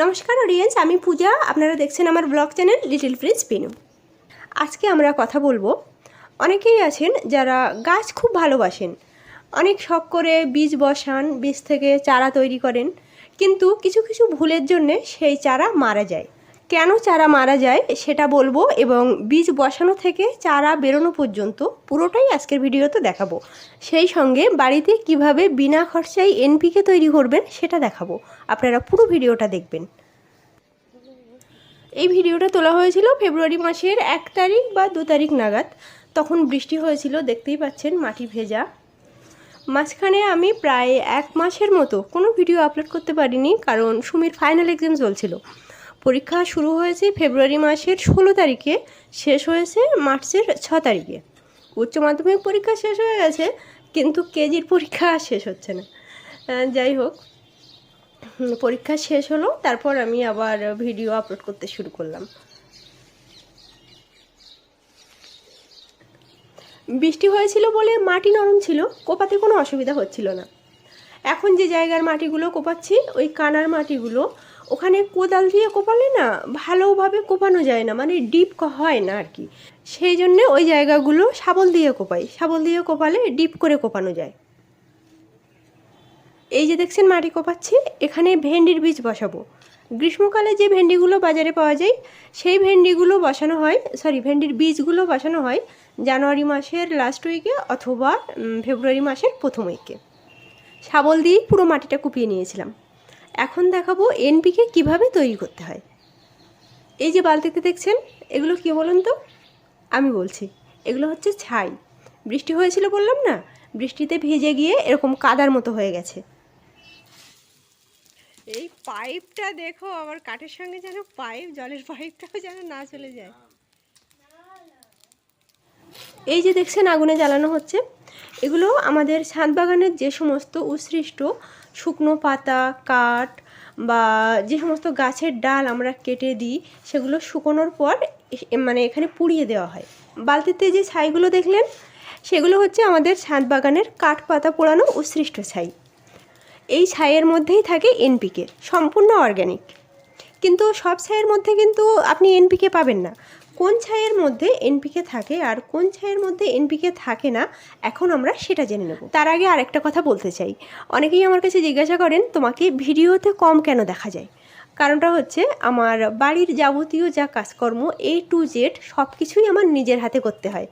নমস্কার অডিয়েন্স, আমি পূজা। আপনারা দেখছেন আমার blog channel little Prince Pinu. আজকে আমরা কথা বলবো, অনেকেই আছেন যারা গাছ খুব ভালোবাসেন, অনেক শখ করে বীজ বসান, বীজ থেকে চারা তৈরি করেন, কিন্তু কিছু কিছু ভুলের জন্যে সেই চারা মারা যায়। কেন চারা মারা যায় সেটা বলবো, এবং বীজ বসানো থেকে চারা বেরোনো পর্যন্ত পুরোটাই আজকের ভিডিওতে দেখাবো। সেই সঙ্গে বাড়িতে কিভাবে বিনা খরচায় এনপিকে তৈরি করবেন সেটা দেখাবো। আপনারা পুরো ভিডিওটা দেখবেন। এই ভিডিওটা তোলা হয়েছিল ফেব্রুয়ারি মাসের 1 তারিখ বা 2 তারিখ নাগাদ। তখন বৃষ্টি হয়েছিল, দেখতেই পাচ্ছেন মাটি ভেজা। মাঝখানে আমি প্রায় 1 মাসের মতো কোনো ভিডিও আপলোড করতে পারিনি, কারণ সুমির ফাইনাল এক্সাম চলছিল। পরীক্ষা শুরু হয়েছে ফেব্রুয়ারি মাসের 16 তারিখে, শেষ হয়েছে মার্চের 6 তারিখে। উচ্চ মাধ্যমিক পরীক্ষা শেষ হয়ে গেছে, কিন্তু কেজির পরীক্ষা শেষ হচ্ছে না। যাই হোক, পরীক্ষা শেষ হলো, তারপর আমি আবার ভিডিও আপলোড করতে শুরু করলাম। বৃষ্টি হয়েছিল বলে মাটি নরম ছিল, কোপাতে কোনো অসুবিধা হচ্ছিল না। এখন যে জায়গার মাটিগুলো কোপাচ্ছি, ওই কানার মাটিগুলো, ওখানে কোদাল দিয়ে কোপালে না ভালোভাবে কোপানো যায় না, মানে ডিপ হয় না আর কি। সেই জন্যে ওই জায়গাগুলো শাবল দিয়ে কোপাই, শাবল দিয়ে কোপালে ডিপ করে কোপানো যায়। এই যে দেখছেন মাটি কোপাচ্ছি, এখানে ভেন্ডির বীজ বসাবো। গ্রীষ্মকালে যে ভেন্ডিগুলো বাজারে পাওয়া যায় সেই ভেন্ডিগুলো বসানো হয়, ভেন্ডির বীজগুলো বসানো হয় জানুয়ারি মাসের লাস্ট উইকে অথবা ফেব্রুয়ারি মাসের প্রথম উইকে। শাবল দিয়ে পুরো মাটিটা কুপিয়ে নিয়েছিলাম। এখন দেখাবো এনপিকে কিভাবে তৈরি করতে হয়। এই যে বালতিতে দেখছেন, এগুলো কী বলুন তো? আমি বলছি, এগুলো হচ্ছে ছাই। বৃষ্টি হয়েছিল বললাম না, বৃষ্টিতে ভিজে গিয়ে এরকম কাদার মতো হয়ে গেছে। এই পাইপটা দেখো, আমার কাঠের সঙ্গে যেন জলের পাইপটাও যেন না চলে যায়। এই যে দেখছেন আগুনে জ্বালানো হচ্ছে, এগুলো আমাদের ছাদ বাগানের যে সমস্ত উৎসৃষ্ট শুকনো পাতা, কাঠ বা যে সমস্ত গাছের ডাল আমরা কেটে দিই, সেগুলো শুকোনোর পর মানে এখানে পুড়িয়ে দেওয়া হয়। বালতিতে যে ছাইগুলো দেখলেন, সেগুলো হচ্ছে আমাদের ছাদ বাগানের কাঠ পাতা পোড়ানো উৎসৃষ্ট ছাই। এই ছাইয়ের মধ্যেই থাকে এনপিকে, সম্পূর্ণ অর্গ্যানিক। কিন্তু সব ছাইয়ের মধ্যে কিন্তু আপনি এনপিকে পাবেন না। কোন ছাইয়ের মধ্যে এনপিকে থাকে আর কোন ছাইয়ের মধ্যে এনপিকে থাকে না, এখন আমরা সেটা জেনে নেব। তার আগে আরেকটা কথা বলতে চাই, অনেকেই আমার কাছে জিজ্ঞাসা করেন তোমাকে ভিডিওতে কম কেন দেখা যায়। কারণটা হচ্ছে, আমার বাড়ির যাবতীয় যা কাজকর্ম A to Z সব কিছুই আমার নিজের হাতে করতে হয়,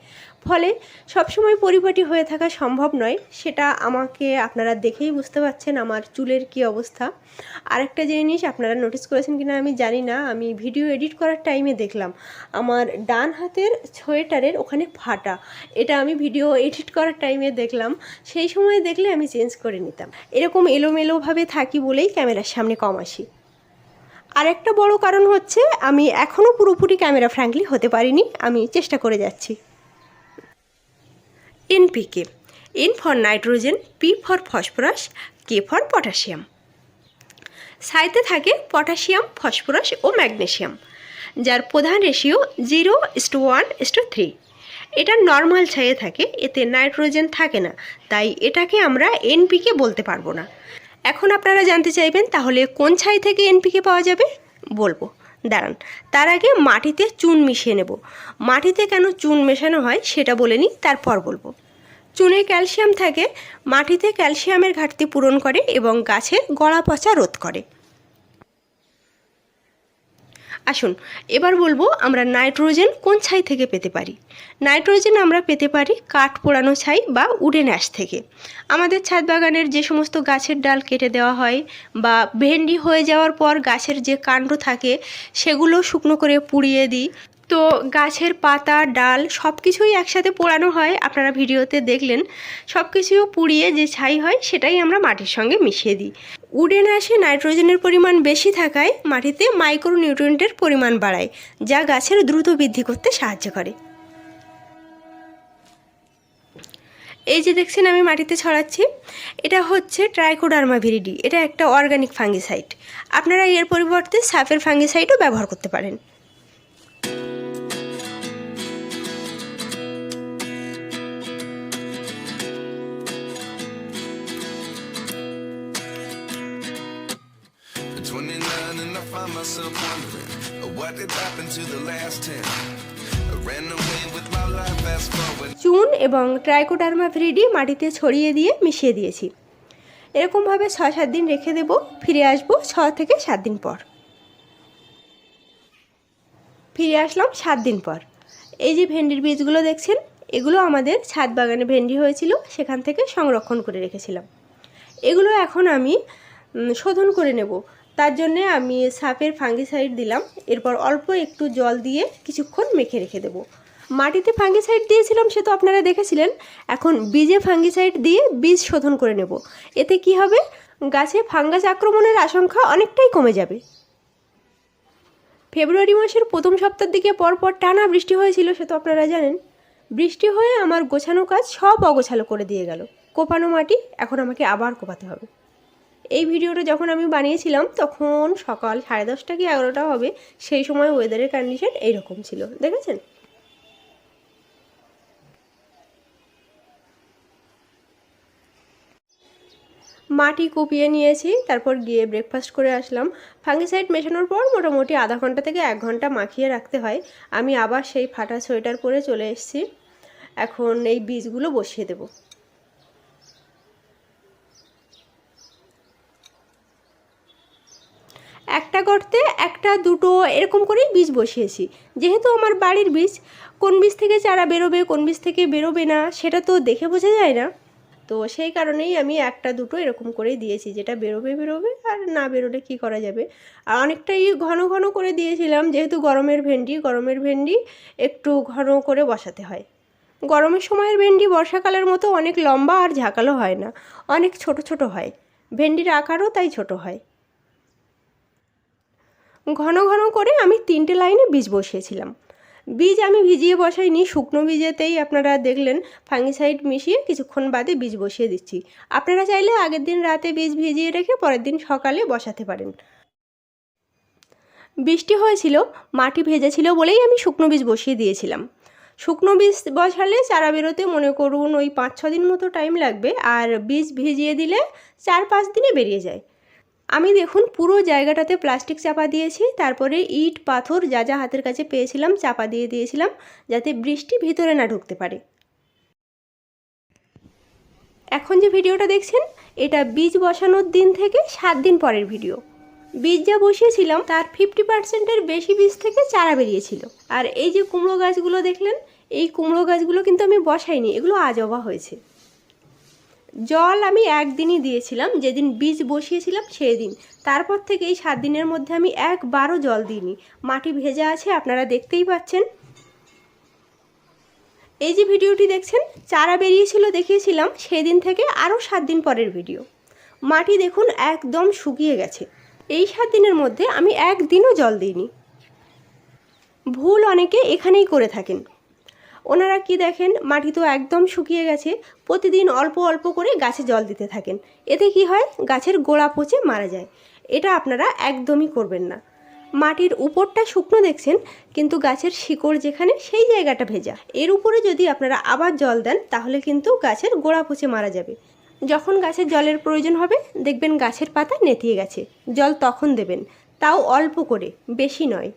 ফলে সবসময় পরিপাটি হয়ে থাকা সম্ভব নয়। সেটা আমাকে আপনারা দেখেই বুঝতে পারছেন আমার চুলের কি অবস্থা। আরেকটা জিনিস আপনারা নোটিস করেছেন কিনা আমি জানি না, আমি ভিডিও এডিট করার টাইমে দেখলাম আমার ডান হাতের সোয়েটারের ওখানে ফাটা। এটা আমি ভিডিও এডিট করার টাইমে দেখলাম, সেই সময় দেখলে আমি চেঞ্জ করে নিতাম। এরকম এলোমেলোভাবে থাকি বলেই ক্যামেরার সামনে কম আসি। আরেকটা বড় কারণ হচ্ছে, আমি এখনও পুরোপুরি ক্যামেরা ফ্র্যাঙ্কলি হতে পারিনি, আমি চেষ্টা করে যাচ্ছি। NPK, N for nitrogen, P for phosphorus, K for potassium. ছাইতে থাকে পটাশিয়াম, ফসফরাস ও ম্যাগনেশিয়াম, যার প্রধান রেশিও 0:1:3। এটা নর্মাল ছাইয়ে থাকে, এতে নাইট্রোজেন থাকে না, তাই এটাকে আমরা এনপিকে বলতে পারবো না। এখন আপনারা জানতে চাইবেন তাহলে কোন ছাই থেকে এনপিকে পাওয়া যাবে, বলবো, দাঁড়ান। তার আগে মাটিতে চুন মিশিয়ে নেব। মাটিতে কেন চুন মেশানো হয় সেটা বলে নিই, তারপর বলবো। চুনে ক্যালসিয়াম থাকে, মাটিতে ক্যালসিয়ামের ঘাটতি পূরণ করে এবং গাছের গলা পচা রোধ করে। আসুন এবার বলবো আমরা নাইট্রোজেন কোন ছাই থেকে পেতে পারি। নাইট্রোজেন আমরা পেতে পারি কাঠ পোড়ানো ছাই বা উডেন অ্যাশ থেকে। আমাদের ছাদ বাগানের যে সমস্ত গাছের ডাল কেটে দেওয়া হয় বা ভেন্ডি হয়ে যাওয়ার পর গাছের যে কাণ্ড থাকে সেগুলো শুকনো করে পুড়িয়ে দিই, তো গাছের পাতা, ডাল সব কিছুই একসাথে পোড়ানো হয়, আপনারা ভিডিওতে দেখলেন। সব কিছু পুড়িয়ে যে ছাই হয় সেটাই আমরা মাটির সঙ্গে মিশিয়ে দিই। উডেন অ্যাশে নাইট্রোজেনের পরিমাণ বেশি থাকায় মাটিতে মাইক্রোনিউট্রিয়েন্টের পরিমাণ বাড়ায়, যা গাছের দ্রুত বৃদ্ধি করতে সাহায্য করে। এই যে দেখছেন আমি মাটিতে ছড়াচ্ছি, এটা হচ্ছে ট্রাইকোডার্মা ভিরিডি। এটা একটা অর্গানিক ফাঙ্গিসাইড। আপনারা এর পরিবর্তে সাফের ফাঙ্গিসাইডও ব্যবহার করতে পারেন। what did happen to the last 10? I ran away with my life, fast forward. চুন এবং ট্রাইকোডার্মা ভিরিডি মাটিতে ছড়িয়ে দিয়ে মিশিয়ে দিয়েছি। এরকমভাবে 6-7 দিন রেখে দেব। ফিরে আসবো 6 থেকে 7 দিন পর। ফিরে আসলাম 7 দিন পর। এই যে ভেন্ডির বীজগুলো দেখছেন, এগুলো আমাদের ছাদ বাগানে ভেন্ডি হয়েছিল, সেখান থেকে সংরক্ষণ করে রেখেছিলাম। এগুলো এখন আমি শোধন করে নেব। তার জন্যে আমি সাপের ফাঙ্গিসাইড দিলাম। এরপর অল্প একটু জল দিয়ে কিছুক্ষণ মেখে রেখে দেব। মাটিতে ফাঙ্গিসাইড দিয়েছিলাম সে তো আপনারা দেখেছিলেন। এখন বীজে ফাঙ্গিসাইড দিয়ে বীজ শোধন করে নেব। এতে কি হবে, গাছে ফাঙ্গাস আক্রমণের আশঙ্কা অনেকটাই কমে যাবে। ফেব্রুয়ারি মাসের প্রথম সপ্তাহের দিকে পরপর টানা বৃষ্টি হয়েছিল, সে তো আপনারা জানেন। বৃষ্টি হয়ে আমার গোছানো কাজ সব অগোছালো করে দিয়ে গেল। কোপানো মাটি এখন আমাকে আবার কোপাতে হবে। এই ভিডিওটা যখন আমি বানিয়েছিলাম তখন সকাল 10:30 কি 11টা হবে। সেই সময় ওয়েদারের কন্ডিশন এইরকম ছিল, দেখেছেন। মাটি কুপিয়ে নিয়েছি, তারপর গিয়ে ব্রেকফাস্ট করে আসলাম। ফাঙ্গিসাইড মেশানোর পর মোটামুটি আধা ঘন্টা থেকে 1 ঘন্টা মাখিয়ে রাখতে হয়। আমি আবার সেই ফাটা সোয়েটার পরে চলে এসেছি। এখন এই বীজগুলো বসিয়ে দেব। একটা গর্তে 1টা 2টো এরকম করেই বীজ বসিয়েছি। যেহেতু আমার বাড়ির বীজ, কোন বীজ থেকে চারা বেরোবে কোন বীজ থেকে বেরোবে না সেটা তো দেখে বোঝা যায় না। তো সেই কারণেই আমি 1টা 2টো এরকম করেই দিয়েছি, যেটা বেরোবে বেরোবে, আর না বেরোলে কী করা যাবে। আর অনেকটাই ঘন ঘন করে দিয়েছিলাম, যেহেতু গরমের ভেন্ডি একটু ঘন করে বসাতে হয়। গরমের সময়ের ভেন্ডি বর্ষাকালের মতো অনেক লম্বা আর ঝাঁকালো হয় না, অনেক ছোট ছোট হয়। ভেন্ডির আকারও তাই ছোট হয়। ঘন ঘন করে আমি 3টে লাইনে বীজ বসিয়েছিলাম। বীজ আমি ভিজিয়ে বসাইনি, শুকনো বীজেতেই আপনারা দেখলেন ফাঙ্গিসাইড মিশিয়ে কিছুক্ষণ বাদে বীজ বসিয়ে দিচ্ছি। আপনারা চাইলে আগের দিন রাতে বীজ ভিজিয়ে রেখে পরের দিন সকালে বসাতে পারেন। বৃষ্টি হয়েছিল, মাটি ভেজা ছিল বলেই আমি শুকনো বীজ বসিয়ে দিয়েছিলাম। শুকনো বীজ বসালে চারা বেরোতে মনে করুন ওই 5-6 দিন মতো টাইম লাগবে, আর বীজ ভিজিয়ে দিলে 4-5 দিনে বেরিয়ে যায়। আমি দেখুন পুরো জায়গাটাতে প্লাস্টিক চাপা দিয়েছি, তারপরে ইট পাথর যা যা হাতের কাছে পেয়েছিলাম চাপা দিয়ে দিয়েছিলাম, যাতে বৃষ্টি ভিতরে না ঢুকতে পারে। এখন যে ভিডিওটা দেখছেন এটা বীজ বসানোর দিন থেকে 7 দিন পরের ভিডিও। বীজ যা বসিয়েছিলাম তার 50%-এর বেশি বীজ থেকে চারা বেরিয়েছিল। আর এই যে কুমড়ো গাছগুলো দেখলেন, এই কুমড়ো গাছগুলো কিন্তু আমি বসাইনি, এগুলো আজবা হয়েছে। জল আমি একদিনই দিয়েছিলাম, যেদিন বীজ বসিয়েছিলাম সেই দিন। তারপর থেকে এই 7 দিনের মধ্যে আমি একবারও জল দিইনি। মাটি ভেজা আছে, আপনারা দেখতেই পাচ্ছেন। এই যে ভিডিওটি দেখছেন চারা বেরিয়েছিল দেখিয়েছিলাম, সেই দিন থেকে আরও 7 দিন পরের ভিডিও। মাটি দেখুন একদম শুকিয়ে গেছে। এই 7 দিনের মধ্যে আমি একদিনও জল দিইনি। ভুল অনেকে এখানেই করে থাকেন। ওনারা কি দেখেন, মাটি তো একদম শুকিয়ে গেছে, প্রতিদিন অল্প অল্প করে গাছে জল দিতে থাকেন। এতে কি হয়, গাছের গোড়া পচে মারা যায়। এটা আপনারা একদমই করবেন না। মাটির উপরটা শুকনো দেখছেন, কিন্তু গাছের শিকড় যেখানে সেই জায়গাটা ভেজা। এর উপরে যদি আপনারা আবার জল দেন তাহলে কিন্তু গাছের গোড়া পচে মারা যাবে। যখন গাছের জলের প্রয়োজন হবে দেখবেন গাছের পাতা নেতিয়ে গেছে, জল তখন দেবেন, তাও অল্প করে, বেশি নয়।